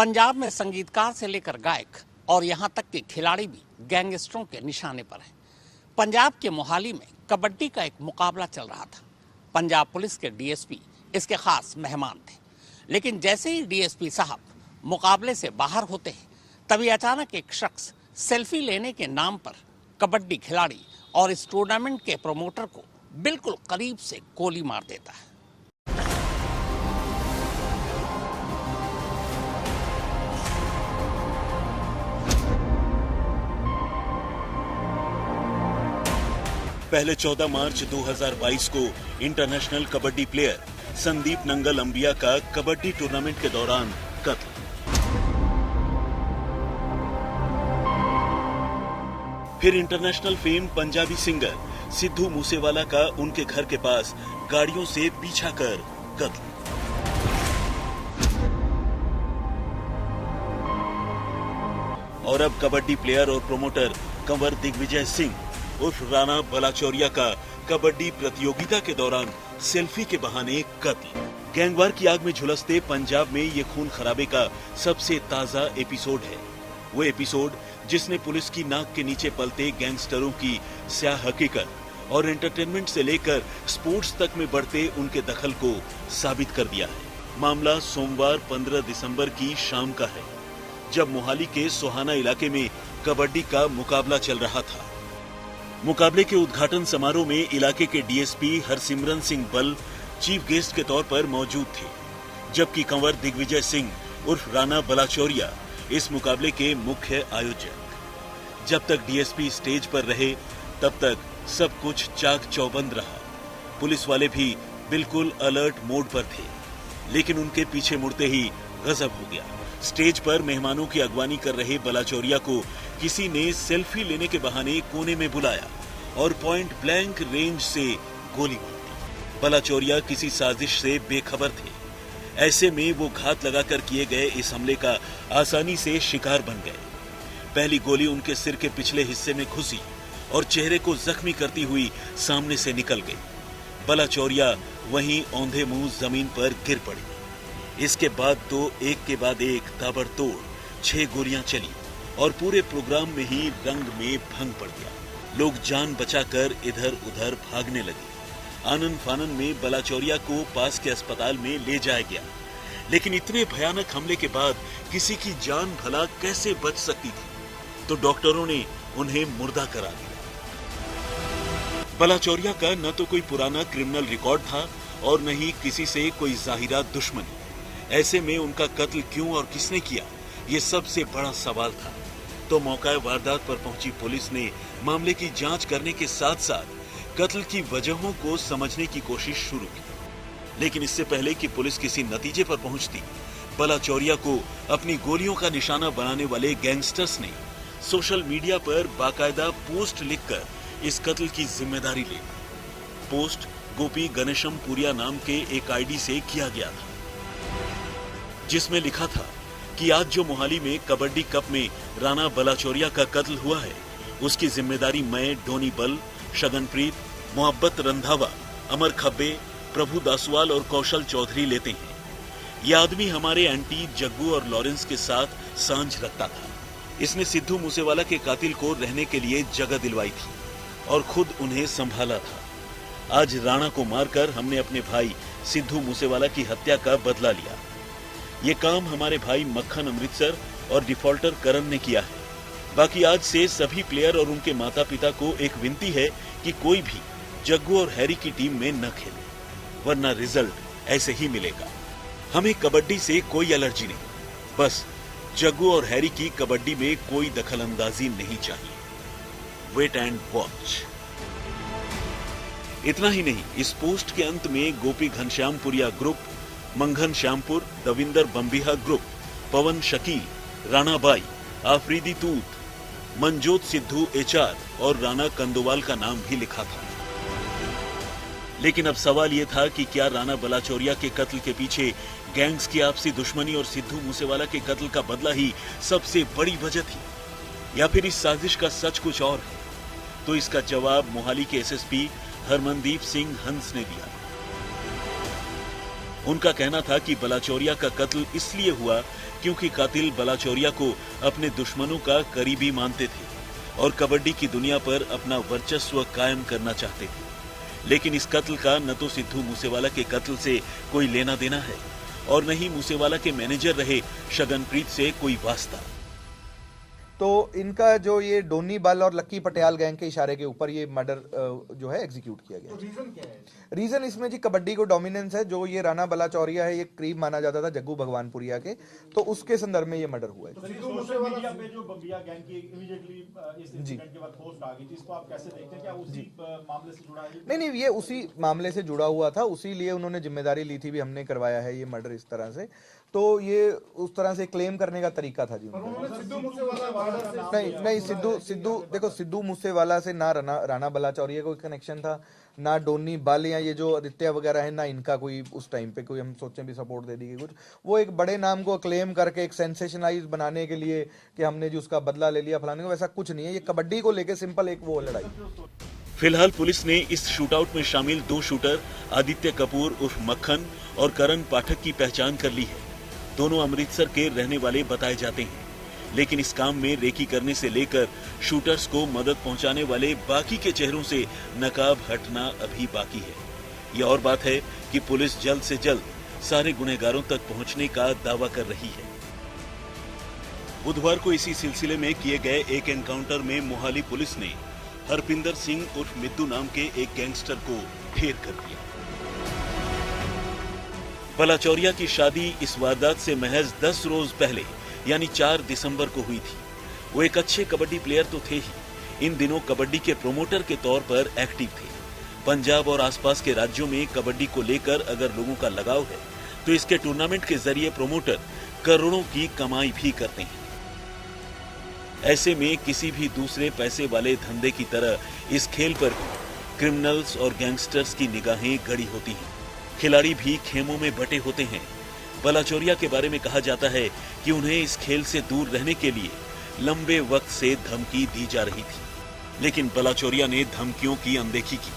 पंजाब में संगीतकार से लेकर गायक और यहां तक कि खिलाड़ी भी गैंगस्टरों के निशाने पर हैं। पंजाब के मोहाली में कबड्डी का एक मुकाबला चल रहा था। पंजाब पुलिस के डीएसपी इसके खास मेहमान थे, लेकिन जैसे ही डीएसपी साहब मुकाबले से बाहर होते हैं, तभी अचानक एक शख्स सेल्फी लेने के नाम पर कबड्डी खिलाड़ी और इस टूर्नामेंट के प्रमोटर को बिल्कुल करीब से गोली मार देता है। पहले 14 मार्च 2022 को इंटरनेशनल कबड्डी प्लेयर संदीप नंगल अंबिया का कबड्डी टूर्नामेंट के दौरान कत्ल। फिर international fame Punjabi singer Sidhu Moosewala का उनके घर के पास गाड़ियों से पीछा कर कत्ल। और अब कबड्डी प्लेयर और प्रोमोटर कंवर दिग्विजय सिंह उर्फ राणा बलाचौरिया का कबड्डी प्रतियोगिता के दौरान सेल्फी के बहाने कत्ल। गैंगवार की आग में झुलसते पंजाब में ये खून खराबे का सबसे ताजा एपिसोड है। वो एपिसोड जिसने पुलिस की नाक के नीचे पलते गैंगस्टरों की स्याह हकीकत और एंटरटेनमेंट से लेकर स्पोर्ट्स तक में बढ़ते उनके दखल को साबित कर दिया है। मामला सोमवार 15 दिसंबर की शाम का है, जब मोहाली के सोहाना इलाके में कबड्डी का मुकाबला चल रहा था। मुकाबले के उद्घाटन समारोह में इलाके के डीएसपी हरसिमरन सिंह बल चीफ गेस्ट के तौर पर मौजूद थे, जबकि कंवर दिग्विजय सिंह उर्फ राणा बलाचौरिया इस मुकाबले के मुख्य आयोजक। जब तक डीएसपी स्टेज पर रहे, तब तक सब कुछ चाक चौबंद रहा। पुलिस वाले भी बिल्कुल अलर्ट मोड पर थे, लेकिन उनके पीछे मुड़ते ही गजब हो गया। स्टेज पर मेहमानों की अगवानी कर रहे बलाचौरिया को किसी ने सेल्फी लेने के बहाने कोने में बुलाया और पॉइंट ब्लैंक रेंज से गोली मार दी। बलाचौरिया किसी साजिश से बेखबर थे। ऐसे में वो घात लगाकर किए गए इस हमले का आसानी से शिकार बन गए। पहली गोली उनके सिर के पिछले हिस्से में घुसी और चेहरे को जख्मी करती हुई सामने से निकल गई। बलाचौरिया वहीं औंधे मुंह जमीन पर गिर पड़ी। इसके बाद तो एक के बाद एक ताबड़तोड़ 6 गोलियां चली और पूरे प्रोग्राम में ही रंग में भंग पड़ गया। लोग जान बचाकर इधर उधर भागने लगे। आनन फानन में बलाचौरिया को पास के अस्पताल में ले जाया गया, लेकिन इतने भयानक हमले के बाद किसी की जान भला कैसे बच सकती थी, तो डॉक्टरों ने उन्हें मुर्दा करा दिया। बलाचौरिया का न तो कोई पुराना क्रिमिनल रिकॉर्ड था और न ही किसी से कोई जाहिरा दुश्मनी। ऐसे में उनका कत्ल क्यों और किसने किया, ये सबसे बड़ा सवाल था। तो मौका वारदात पर पहुंची पुलिस ने मामले की जांच करने के साथ साथ कत्ल की वजहों को समझने की कोशिश शुरू की। लेकिन इससे पहले कि पुलिस किसी नतीजे पर पहुंचती, बलाचौरिया को अपनी गोलियों का निशाना बनाने वाले गैंगस्टर्स ने सोशल मीडिया पर बाकायदा पोस्ट लिखकर इस कत्ल की जिम्मेदारी ली। पोस्ट गोपी गणेशम पुरिया नाम के एक आईडी से किया गया था, जिसमें लिखा था कि आज जो मोहाली में कबड्डी कप में राणा बलाचौरिया का कत्ल हुआ है, उसकी जिम्मेदारी मैं, डोनी बल, शगनप्रीत, मोहब्बत रंधावा, अमर खब्बे, प्रभु दासवाल और कौशल चौधरी लेते हैं। यह आदमी हमारे एंटी जग्गू और लॉरेंस के साथ सांझ रखता था। इसने सिद्धू मूसेवाला के कातिल को रहने के लिए जगह दिलवाई थी और खुद उन्हें संभाला था। आज राणा को मारकर हमने अपने भाई सिद्धू मूसेवाला की हत्या का बदला लिया। ये काम हमारे भाई मक्खन अमृतसर और डिफॉल्टर करण ने किया है। बाकी आज से सभी प्लेयर और उनके माता पिता को एक विनती है कि कोई भी जग्गू और हैरी की टीम में न खेले, वरना रिजल्ट ऐसे ही मिलेगा। हमें कबड्डी से कोई एलर्जी नहीं, बस जग्गू और हैरी की कबड्डी में कोई दखलंदाजी नहीं चाहिए। Wait and watch. इतना ही नहीं, इस पोस्ट के अंत में गोपी घनश्यामपुरिया ग्रुप, मंघन श्यामपुर, दविंदर बम्बिहा ग्रुप, पवन शकील, राणा बाई, आफरीदी तूत, मनजोत सिद्धू एचआर और राणा कंदोवाल का नाम भी लिखा था। लेकिन अब सवाल यह था कि क्या राणा बलाचौरिया के कत्ल के पीछे गैंग्स की आपसी दुश्मनी और सिद्धू मूसेवाला के कत्ल का बदला ही सबसे बड़ी वजह थी, या फिर इस साजिश का सच कुछ और है? तो इसका जवाब मोहाली के एसएसपी हरमनदीप सिंह हंस ने दिया। उनका कहना था कि बलाचौरिया का कत्ल इसलिए हुआ क्योंकि कातिल बलाचौरिया को अपने दुश्मनों का करीबी मानते थे और कबड्डी की दुनिया पर अपना वर्चस्व कायम करना चाहते थे। लेकिन इस कत्ल का न तो सिद्धू मूसेवाला के कत्ल से कोई लेना देना है और न ही मूसेवाला के मैनेजर रहे शगनप्रीत से कोई वास्ता। तो इनका जो ये डोनी बल और लक्की पटियाल गैंग के इशारे के ऊपर ये मर्डर जो है एग्जीक्यूट किया गया। तो रीजन क्या है? रीजन इसमें जी कबड्डी को डोमिनेंस है। जो ये राणा बलाचौरिया है, ये करीब माना जाता था जग्गू भगवानपुरिया के, तो उसके संदर्भ में ये मर्डर हुआ है। तो सिद्धू मूसेवाला पे जो बम्बिया गैंग की इमीडिएटली इस इंसिडेंट के बाद पोस्ट आ गई थी, इसको आप कैसे देखते हैं? क्या उसी मामले से जुड़ा है? नहीं, ये उसी मामले से जुड़ा हुआ था, उसी लिए उन्होंने जिम्मेदारी ली थी भी हमने करवाया है ये मर्डर इस तरह से। तो ये उस तरह से क्लेम करने का तरीका था जी उनका। नहीं, सिद्धू मूसेवाला से ना राणा बलाचौरिया कोई कनेक्शन था, ना डोनी बल या ये जो आदित्य वगैरह है, ना इनका कोई उस टाइम पे कोई हम सोचें भी सपोर्ट दे दी गई कुछ। वो एक बड़े नाम को क्लेम करके एक सेंसेशनाइज बनाने के लिए कि हमने जो उसका बदला ले लिया फलाने को, वैसा कुछ नहीं है। ये कबड्डी को लेके सिंपल एक वो लड़ाई। फिलहाल पुलिस ने इस शूटआउट में शामिल 2 शूटर आदित्य कपूर उर्फ मक्खन और करण पाठक की पहचान कर ली है। दोनों अमृतसर के रहने वाले बताए जाते हैं, लेकिन इस काम में रेकी करने से लेकर शूटर्स को मदद पहुंचाने वाले बाकी के चेहरों से नकाब हटना अभी बाकी है। यह और बात है कि पुलिस जल्द से जल्द सारे गुनहगारों तक पहुंचने का दावा कर रही है। बुधवार को इसी सिलसिले में किए गए एक एनकाउंटर में मोहाली पुलिस ने हरपिंदर सिंह उर्फ मिद्दू नाम के एक गैंगस्टर को ढेर कर दिया। बलाचौरिया की शादी इस वारदात से महज 10 रोज पहले यानी 4 दिसंबर को हुई थी। वो एक अच्छे कबड्डी प्लेयर तो थे ही, इन दिनों कबड्डी के प्रोमोटर के तौर पर एक्टिव थे। पंजाब और आसपास के राज्यों में कबड्डी को लेकर अगर लोगों का लगाव है तो इसके टूर्नामेंट के जरिए प्रोमोटर करोड़ों की कमाई भी करते हैं। ऐसे में किसी भी दूसरे पैसे वाले धंधे की तरह इस खेल पर भी क्रिमिनल्स और गैंगस्टर्स की निगाहें गड़ी होती हैं। खिलाड़ी भी खेमों में बटे होते हैं। बलाचौरिया के बारे में कहा जाता है कि उन्हें इस खेल से दूर रहने के लिए लंबे वक्त से धमकी दी जा रही थी, लेकिन बलाचौरिया ने धमकियों की अनदेखी की,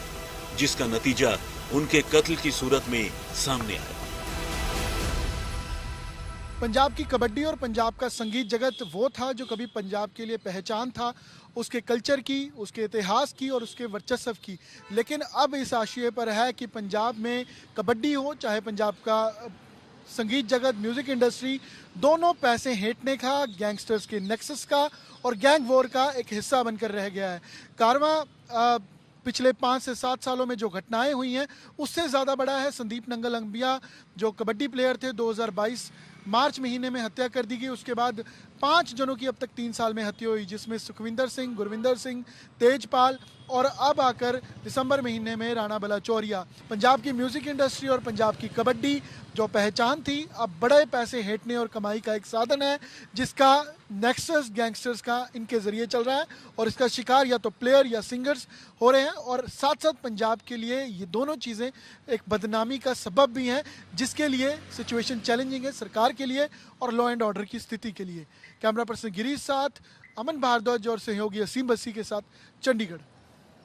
जिसका नतीजा उनके कत्ल की सूरत में सामने आया। पंजाब की कबड्डी और पंजाब का संगीत जगत वो था जो कभी पंजाब के लिए पहचान था, उसके कल्चर की, उसके इतिहास की और उसके वर्चस्व की। लेकिन अब इस आशय पर है कि पंजाब में कबड्डी हो, चाहे पंजाब का संगीत जगत, म्यूजिक इंडस्ट्री, दोनों पैसे हेंटने का, गैंगस्टर्स के नेक्सस का और गैंग वॉर का एक हिस्सा बनकर रह गया है। कारवां पिछले 5 से 7 सालों में जो घटनाएं हुई हैं उससे ज़्यादा बड़ा है। संदीप नंगल अंबिया जो कबड्डी प्लेयर थे, 2022 मार्च महीने में हत्या कर दी गई। उसके बाद 5 जनों की अब तक 3 साल में हत्या हुई, जिसमें सुखविंदर सिंह, गुरविंदर सिंह, तेजपाल और अब आकर दिसंबर महीने में राणा बलाचौरिया। पंजाब की म्यूजिक इंडस्ट्री और पंजाब की कबड्डी जो पहचान थी, अब बड़े पैसे हेंटने और कमाई का एक साधन है, जिसका नेक्सस गैंगस्टर्स का इनके जरिए चल रहा है और इसका शिकार या तो प्लेयर या सिंगर्स हो रहे हैं। और साथ साथ पंजाब के लिए ये दोनों चीज़ें एक बदनामी का सबब भी हैं, जिसके लिए सिचुएशन चैलेंजिंग है सरकार के लिए और लॉ एंड ऑर्डर की स्थिति के लिए। कैमरा पर्सन गिरीश साथ अमन भारद्वाज और सहयोगी असीम बसी के साथ, चंडीगढ़।